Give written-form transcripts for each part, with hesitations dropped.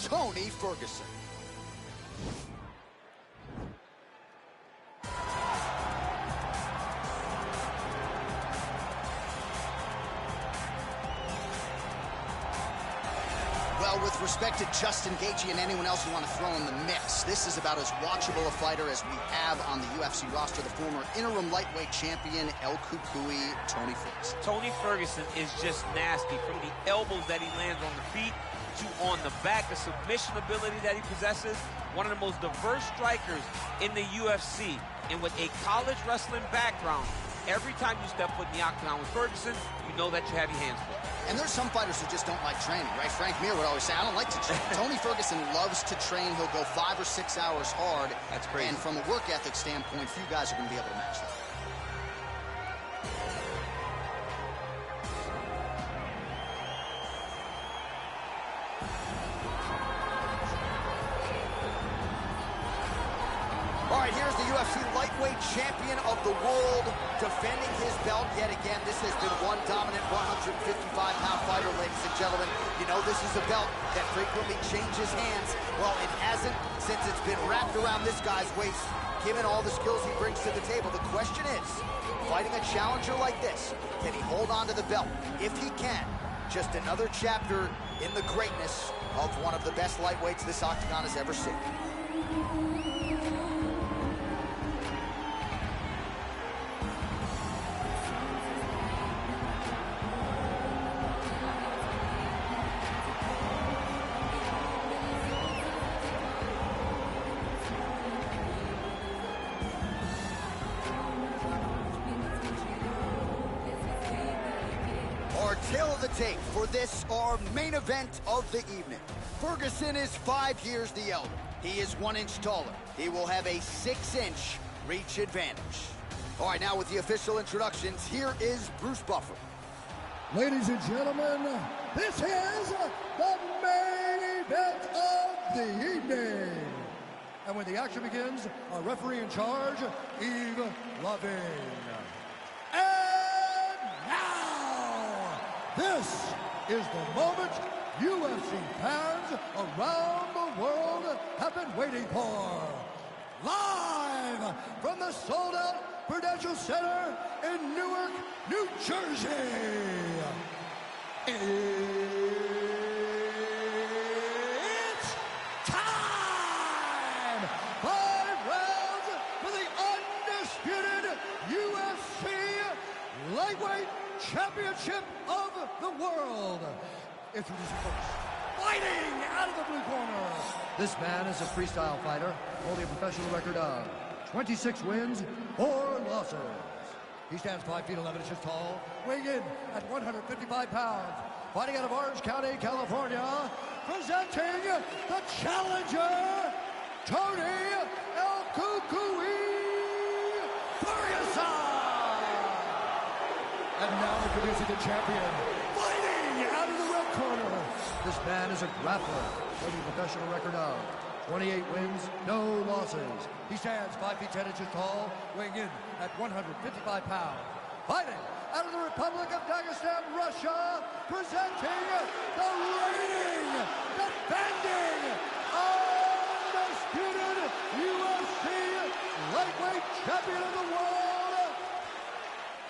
Tony Ferguson. Well, with respect to Justin Gaethje and anyone else you want to throw in the mix, this is about as watchable a fighter as we have on the UFC roster, the former interim lightweight champion, El Cucuy, Tony Ferguson. Tony Ferguson is just nasty. From the elbows that he lands on the feet to on the back, the submission ability that he possesses, one of the most diverse strikers in the UFC. And with a college wrestling background, every time you step foot in the octagon with Ferguson, you know that you have your hands full. And there's some fighters who just don't like training, right? Frank Mir would always say, I don't like to train. Tony Ferguson loves to train. He'll go 5 or 6 hours hard. That's crazy. And from a work ethic standpoint, few guys are going to be able to match that. All right, here's the UFC lightweight champion of the world defending his belt yet again. This has been one dominant 155-pound fighter, ladies and gentlemen. You know this is a belt that frequently changes hands. Well, it hasn't since it's been wrapped around this guy's waist, given all the skills he brings to the table. The question is, fighting a challenger like this, can he hold on to the belt? If he can, just another chapter in the greatness of one of the best lightweights this octagon has ever seen. Our tail of the tape for this, our main event of the evening. Ferguson is 5 years the elder. He is 1 inch taller. He will have a 6-inch reach advantage. All right, now with the official introductions, here is Bruce Buffer. Ladies and gentlemen, this is the main event of the evening. And when the action begins, our referee in charge, Yves Lavigne. And now, this is the moment UFC fans around the world have been waiting for. Live from the sold-out Prudential Center in Newark, New Jersey. It's time! 5 rounds for the undisputed UFC Lightweight Championship of the World. Introducing first, fighting out of the blue corner. This man is a freestyle fighter, holding a professional record of 26 wins, 4 losses. He stands 5 feet 11 inches tall, weighing in at 155 pounds. Fighting out of Orange County, California, presenting the challenger, Tony El Cucuy Ferguson. And now introducing the champion, fighting out of the red corner. This man is a grappler, holding a professional record of 28 wins, no losses. He stands 5 feet 10 inches tall, weighing in at 155 pounds. Fighting out of the Republic of Dagestan, Russia, presenting the reigning, defending, undisputed UFC lightweight champion of the world,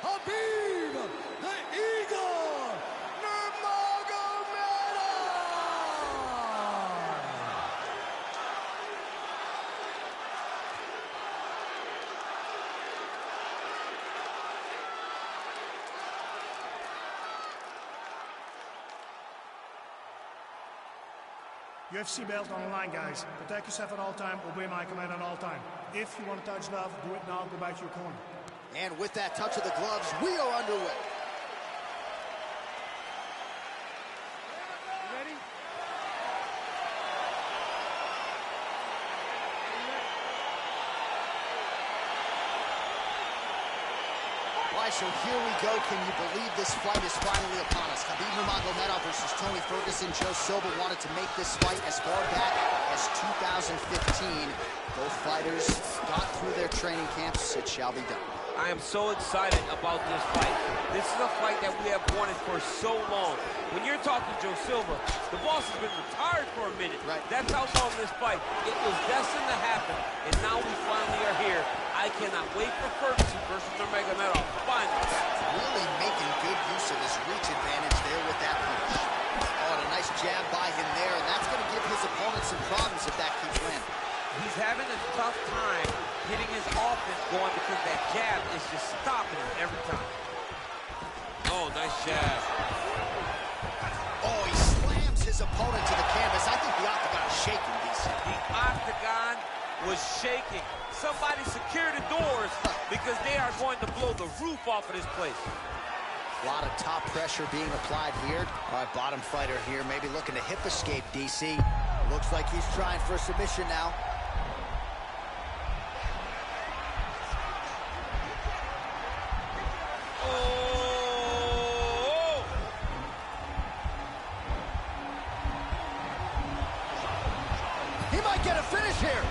Khabib, the Eagle, Nurmagomedov. UFC belt on the line, guys. Protect yourself at all time, obey my command at all time. If you want to touch love, do it now, go back to your corner. And with that touch of the gloves, we are underway. Ready? All right, so here we go. Can you believe this fight is finally upon us? Khabib Nurmagomedov versus Tony Ferguson. Joe Silva wanted to make this fight as far back as 2015. Both fighters got through their training camps. It shall be done. I am so excited about this fight. This is a fight that we have wanted for so long. When you're talking Joe Silva, the boss has been retired for a minute. Right. That's how long this fight. It was destined to happen, and now we finally are here. I cannot wait for Ferguson versus Nurmagomedov. Finally. Really making good use of his reach advantage there with that punch. Oh, and a nice jab by him there, and that's going to give his opponent some problems if that keeps landing. He's having a tough time getting his offense going because that jab is just stopping him every time. Oh, nice jab. Oh, he slams his opponent to the canvas. I think the octagon is shaking, DC. The octagon was shaking. Somebody secure the doors because they are going to blow the roof off of this place. A lot of top pressure being applied here. All right, bottom fighter here, maybe looking to hip escape, DC. Looks like he's trying for a submission now. Oh! He might get a finish here.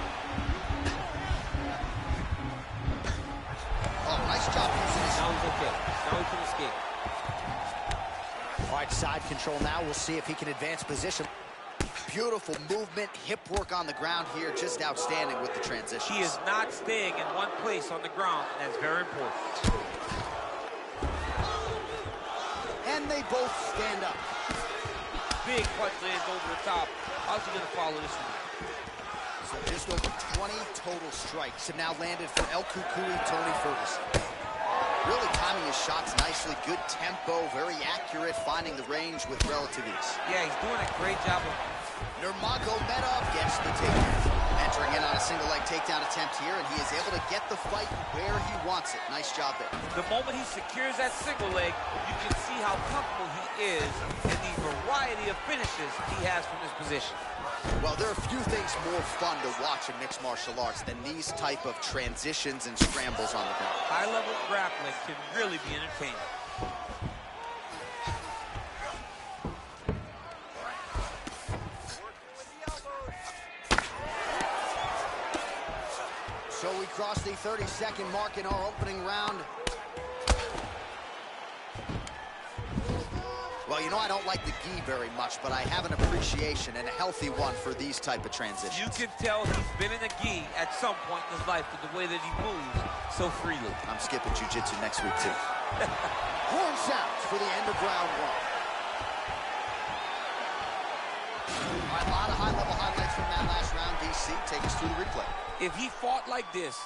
Oh, nice job using his... Now he's okay. Now he can escape. All right, side control now. We'll see if he can advance position. Beautiful movement, hip work on the ground here. Just outstanding with the transition. He is not staying in one place on the ground, and that's very important. And they both stand up. Big punch lands over the top. How's he going to follow this one? So just over 20 total strikes have now landed for El Cucuy, Tony Ferguson. Really timing his shots nicely. Good tempo, very accurate, finding the range with relative ease. Yeah, he's doing a great job of... Nurmagomedov gets the takedown. Entering in on a single leg takedown attempt here, and he is able to get the fight where he wants it. Nice job there. The moment he secures that single leg, you can see how comfortable he is and the variety of finishes he has from this position. Well, there are few things more fun to watch in mixed martial arts than these type of transitions and scrambles on the ground. High-level grappling can really be entertaining. So we cross the 30-second mark in our opening round. Well, you know I don't like the gi very much, but I have an appreciation and a healthy one for these type of transitions. You can tell he's been in a gi at some point in his life with the way that he moves so freely. I'm skipping jiu-jitsu next week, too. Horn sounds for the end of round one. All right, a lot of high-level highlights from that last round, DC. Take us through the replay. If he fought like this,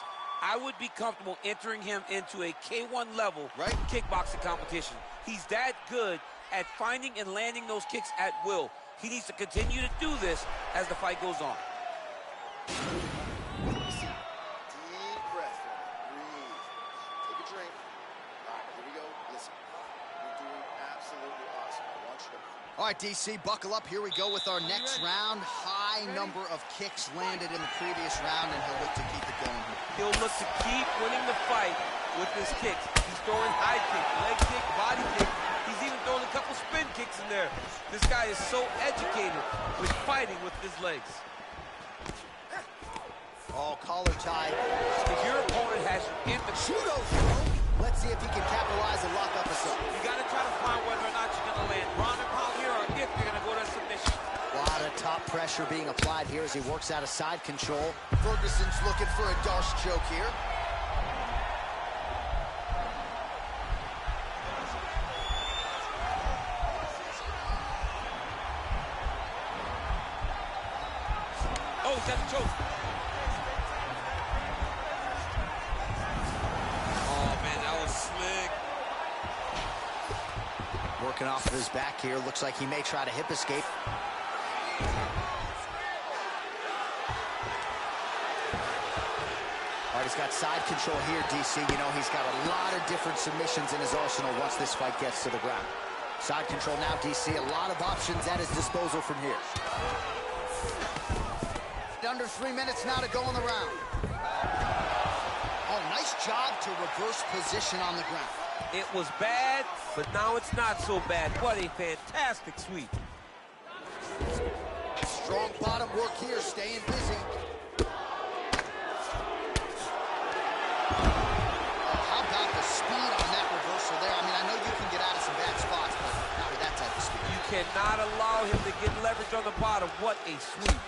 I would be comfortable entering him into a K1 level kickboxing competition. He's that good at finding and landing those kicks at will. He needs to continue to do this as the fight goes on. Deep breath. Breathe. Take a drink. All right, here we go. Listen, you're doing absolutely awesome. I want you to... All right, DC, buckle up. Here we go with our next round. High number of kicks landed in the previous round, and he'll look to keep it going here. He'll look to keep winning the fight with his kicks. He's throwing high kick, leg kick, body kick. He's even throwing a couple spin kicks in there. This guy is so educated with fighting with his legs. Oh, collar tie. If your opponent has you in the Judo's let's see if he can capitalize and lock up a sub. You got to try to find whether or not you're going to land ground and pound here or if you're going to go to submission. A lot of top pressure being applied here as he works out of side control. Ferguson's looking for a Darce choke here. Oh, he's got the choke. Oh, man, that was slick. Working off of his back here. Looks like he may try to hip escape. All right, he's got side control here, DC. You know, he's got a lot of different submissions in his arsenal once this fight gets to the ground. Side control now, DC. A lot of options at his disposal from here. Under 3 minutes now to go in the round. Oh, nice job to reverse position on the ground. It was bad, but now it's not so bad. What a fantastic sweep. Strong bottom work here, staying busy. How about the speed on that reversal there? I mean, I know you can get out of some bad spots, but not with that type of speed. You cannot allow him to get leverage on the bottom. What a sweep.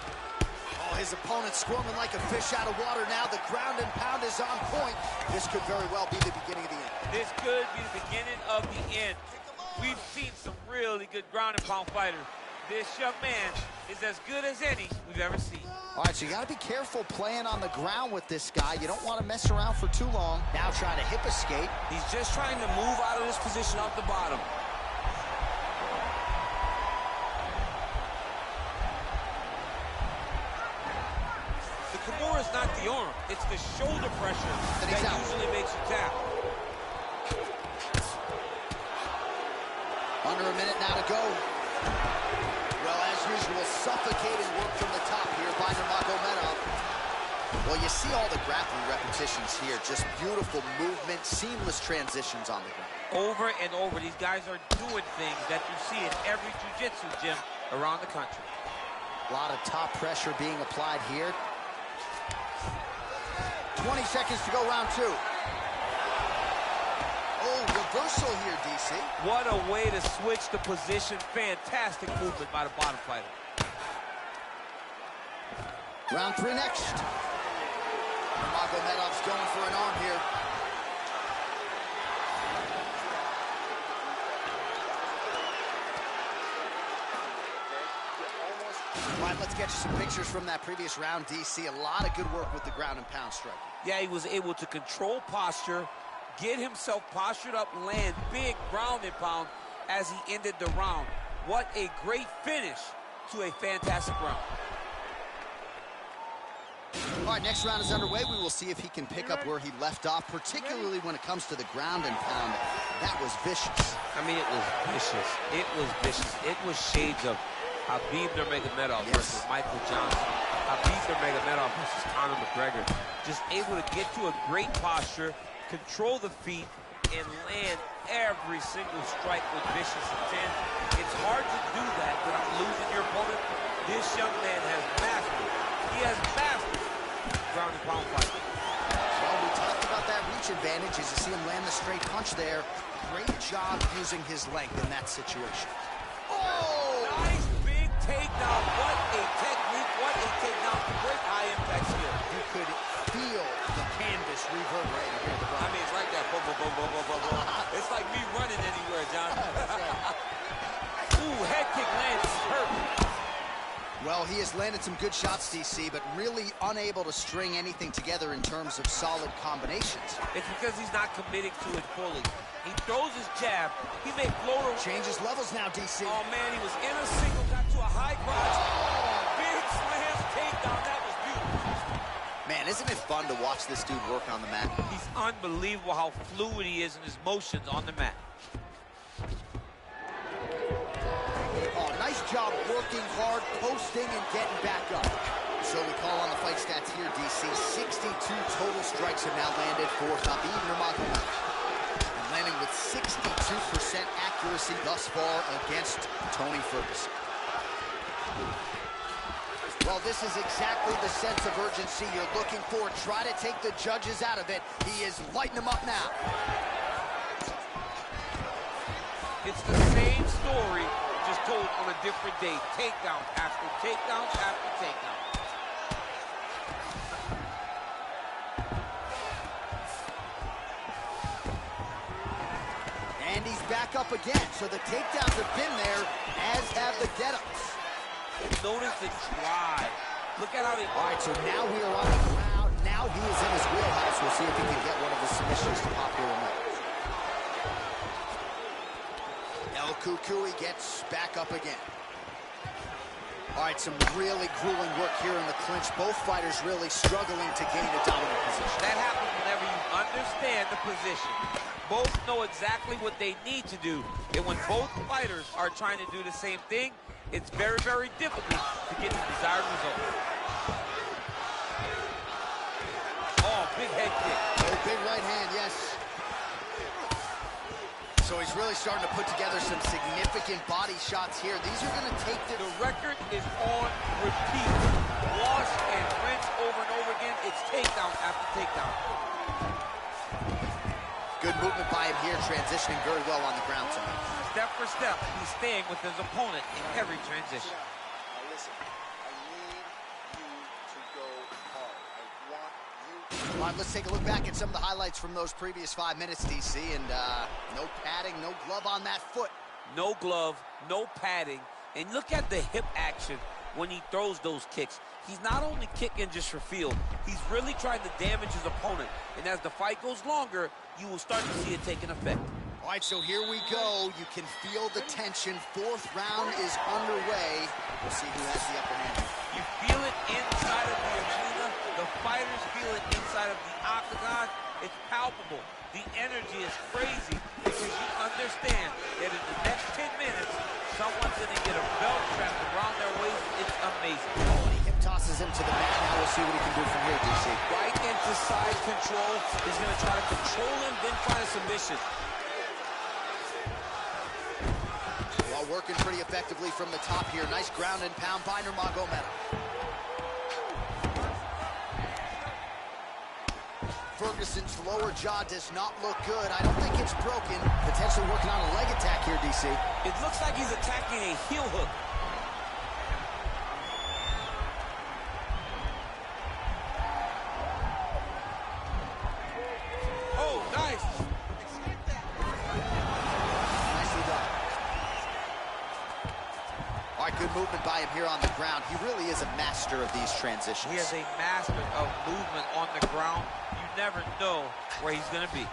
Oh, his opponent squirming like a fish out of water now. The ground and pound is on point. This could very well be the beginning of the end. This could be the beginning of the end. We've seen some really good ground and pound fighters. This young man is as good as any we've ever seen. All right, so you got to be careful playing on the ground with this guy. You don't want to mess around for too long. Now trying to hip escape. He's just trying to move out of this position off the bottom. The Kimura is not the arm. It's the shoulder pressure that usually makes you tap. Under a minute now to go. Well, as usual, suffocating work from the top here by Nurmagomedov. Well, you see all the grappling repetitions here. Just beautiful movement, seamless transitions on the ground. Over and over, these guys are doing things that you see in every jiu-jitsu gym around the country. A lot of top pressure being applied here. 20 seconds to go, round two. Oh, reversal here, DC. What a way to switch the position. Fantastic movement by the bottom fighter. Round three next. Nurmagomedov's going for an arm here. All right, let's get you some pictures from that previous round, DC. A lot of good work with the ground and pound striking. Yeah, he was able to control posture, get himself postured up, land big ground and pound as he ended the round. What a great finish to a fantastic round. All right, next round is underway. We will see if he can pick up where he left off, particularly when it comes to the ground and pound. That was vicious. I mean, it was vicious. It was vicious. It was shades of Khabib Nurmagomedov versus Michael Johnson. Khabib Nurmagomedov versus Conor McGregor. Just able to get to a great posture, control the feet, and land every single strike with vicious intent. It's hard to do that without losing your opponent. This young man has mastered. He has mastered ground and pound fight. Well, we talked about that reach advantage as you see him land the straight punch there. Great job using his length in that situation. Oh! Nice big takedown. What a technique. What a takedown. Great high impact skill. You could feel the canvas reverberating here. I mean, it's like that. Boom, boom, boom, boom, boom, boom, boom. It's like me running anywhere, John. Ooh, head kick lands. Hurt. Well, he has landed some good shots, DC, but really unable to string anything together in terms of solid combinations. It's because he's not committing to it fully. He throws his jab. He may float around. Changes levels now, DC. Oh, man, he was in a single, got to a high crotch. Oh, big slam, takedown. That was beautiful. Man, isn't it fun to watch this dude work on the mat? He's unbelievable how fluid he is in his motions on the mat. Oh, nice job working hard, posting, and getting back up. So we call on the fight stats here, DC. 62 total strikes have now landed for Khabib Nurmagomedov. And landing with 62% accuracy thus far against Tony Ferguson. Well, this is exactly the sense of urgency you're looking for. Try to take the judges out of it. He is lighting them up now. It's the same story, just told on a different day. Takedown after takedown after takedown. And he's back up again. So the takedowns have been there, as have the get-ups. Notice the drive. Look at how they... All right, so now we are on the ground. Now he is in his wheelhouse. We'll see if he can get one of the submissions to pop here tonight. Cucuy gets back up again. All right, some really grueling work here in the clinch. Both fighters really struggling to gain a dominant position. That happens whenever you understand the position. Both know exactly what they need to do. And when both fighters are trying to do the same thing, it's very, very difficult to get the desired result. Oh, big head kick. Oh, big right hand, yes. So he's really starting to put together some significant body shots here. These are going to take the... The record is on repeat. Wash and rinse over and over again. It's takedown after takedown. Good movement by him here, transitioning very well on the ground tonight. Step for step, he's staying with his opponent in every transition. Now listen, I need you to All right, let's take a look back at some of the highlights from those previous 5 minutes, DC, and no padding, no glove on that foot. No glove, no padding, and look at the hip action when he throws those kicks. He's not only kicking just for feel, he's really trying to damage his opponent, and as the fight goes longer, you will start to see it take an effect. All right, so here we go. You can feel the tension. 4th round is underway. We'll see who has the upper hand. You feel it inside of the arena. The fighters feel it inside of the octagon. It's palpable. The energy is crazy because you understand that in the next 10 minutes, someone's going to get a belt wrapped around their waist. It's amazing. Oh, and he hip tosses him to the mat. Now we'll see what he can do from here, DC. Right into side control. He's going to try to control him, then find a submission. Well, working pretty effectively from the top here. Nice ground and pound by Nurmagomedov. Ferguson's lower jaw does not look good. I don't think it's broken. Potentially working on a leg attack here, DC. It looks like he's attacking a heel hook. Oh, nice. Nicely done. All right, good movement by him here on the ground. He really is a master of these transitions. He is a master of movement on the ground. You never know where he's going to be.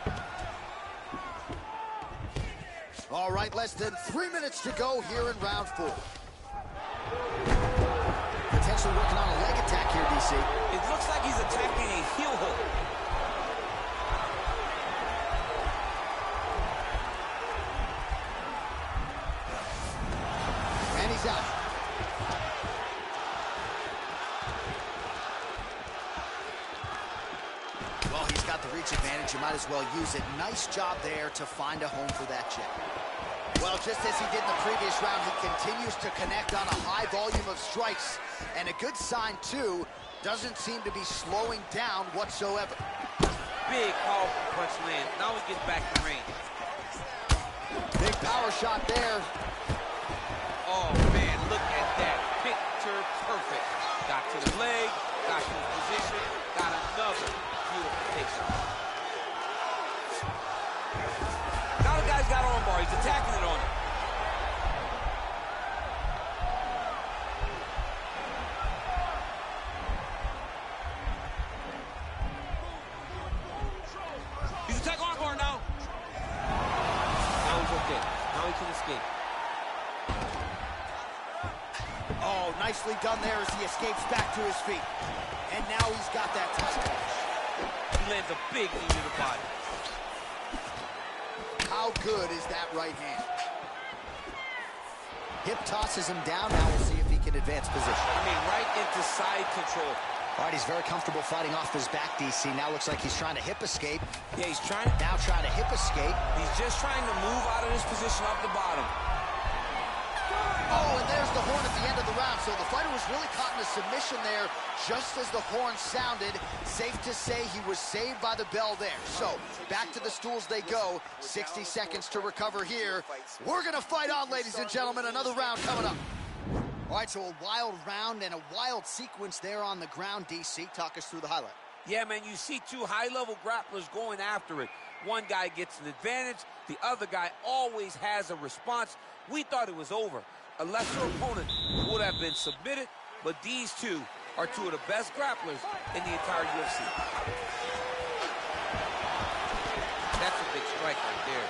All right, less than 3 minutes to go here in round 4. Potentially working on a leg attack here, DC. It looks like he's attacking a heel hook. And he's out. Well, he's got the reach advantage. You might as well use it. Nice job there to find a home for that jab. Well, just as he did in the previous round, he continues to connect on a high volume of strikes. And a good sign, too, doesn't seem to be slowing down whatsoever. Big, powerful punch land. Now he gets back to range. Big power shot there. Oh, man, look at that. Picture perfect. Got to the leg, got to his position, got another beautiful takedown. Now the guy's got armbar. He's attacking it on him. He's attacking armbar now. Now he's okay. Now he can escape. Oh, nicely done there as he escapes back to his feet. And now he's got that title. He lands a big knee to the body. How good is that right hand? Hip tosses him down. Now we'll see if he can advance position. I mean, right into side control. All right, he's very comfortable fighting off his back, DC. Now looks like he's trying to hip escape. Yeah, he's trying. Now trying to hip escape. He's just trying to move out of this position off the bottom. Oh, and there's the horn at the end of the round. So the fighter was really caught in a submission there just as the horn sounded. Safe to say he was saved by the bell there. So back to the stools they go. 60 seconds to recover here. We're going to fight on, ladies and gentlemen. Another round coming up. All right, so a wild round and a wild sequence there on the ground, DC. Talk us through the highlight. Yeah, man, you see two high-level grapplers going after it. One guy gets an advantage. The other guy always has a response. We thought it was over. A lesser opponent would have been submitted, but these two are two of the best grapplers in the entire UFC. That's a big strike right there.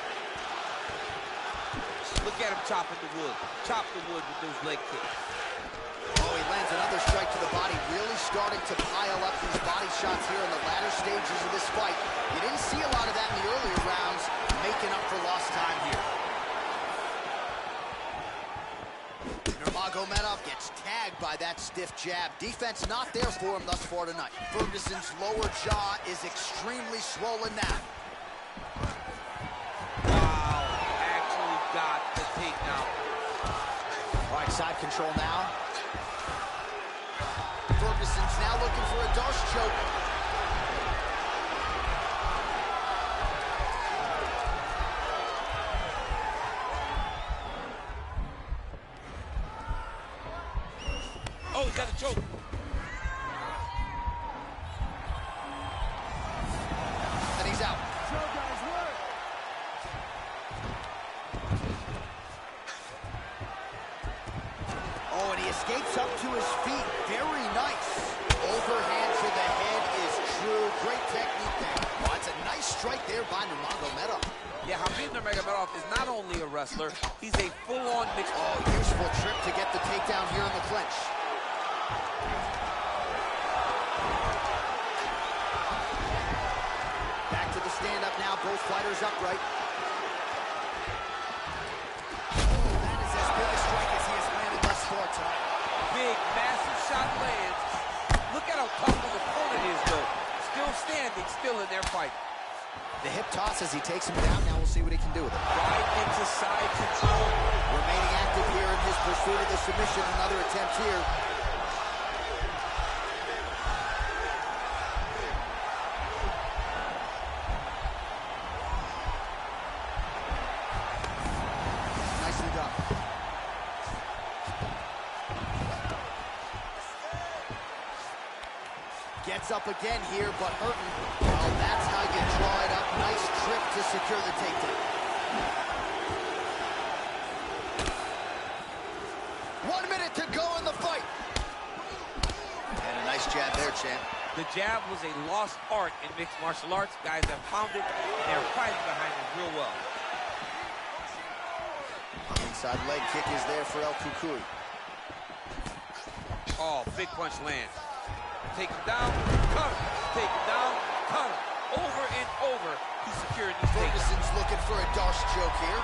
Look at him chopping the wood. Chop the wood with those leg kicks. Oh, he lands another strike to the body, really starting to pile up these body shots here in the latter stages of this fight. You didn't see a lot of that in the earlier rounds, making up for lost time here. Nurmagomedov gets tagged by that stiff jab. Defense not there for him thus far tonight. Ferguson's lower jaw is extremely swollen now. Wow, actually got the takedown. All right, side control now. Ferguson's now looking for a Darce choke. Oh, he's got a choke. only a wrestler, he's a full-on mixed... Oh, useful trip to get the takedown here in the clinch. Back to the stand-up now, both fighters upright. That is as big a strike as he has landed thus far tonight. Big, massive shot lands. Look at how tough his opponent is, though. Still standing, still in their fight. The hip toss as he takes him down. Now we'll see what he can do with it. Right into side control. Remaining active here in his pursuit of the submission. Another attempt here. Nicely done. Gets up again here, but Merton, well, that's how you draw it up. Nice trip to secure the takedown. 1 minute to go in the fight. And a nice jab there, champ. The jab was a lost art in mixed martial arts. Guys have found it, and they're fighting behind it real well. Inside leg kick is there for El Cucuy. Oh, big punch lands. Take him down, cover. Take him down, cover. Over and over, he's securing these takedowns. Ferguson's looking for a Darce choke here.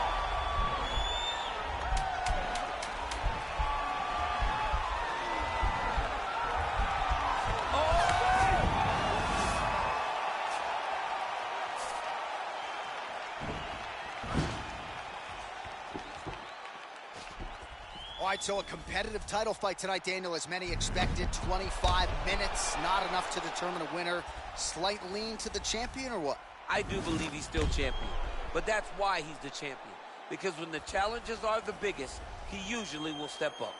All right, so a competitive title fight tonight, Daniel, as many expected. 25 minutes, not enough to determine a winner. Slight lean to the champion, or what? I do believe he's still champion, but that's why he's the champion. Because when the challenges are the biggest, he usually will step up.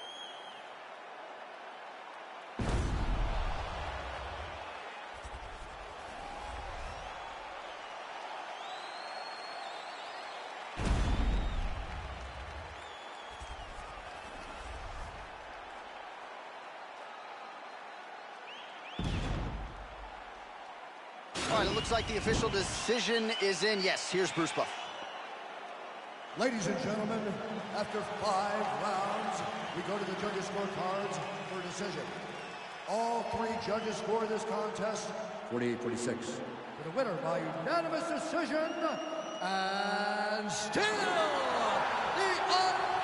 All right, it looks like the official decision is in. Yes, here's Bruce Buff. Ladies and gentlemen, after 5 rounds, we go to the judges' scorecards for a decision. All 3 judges score this contest 48-46. For the winner by unanimous decision, and still the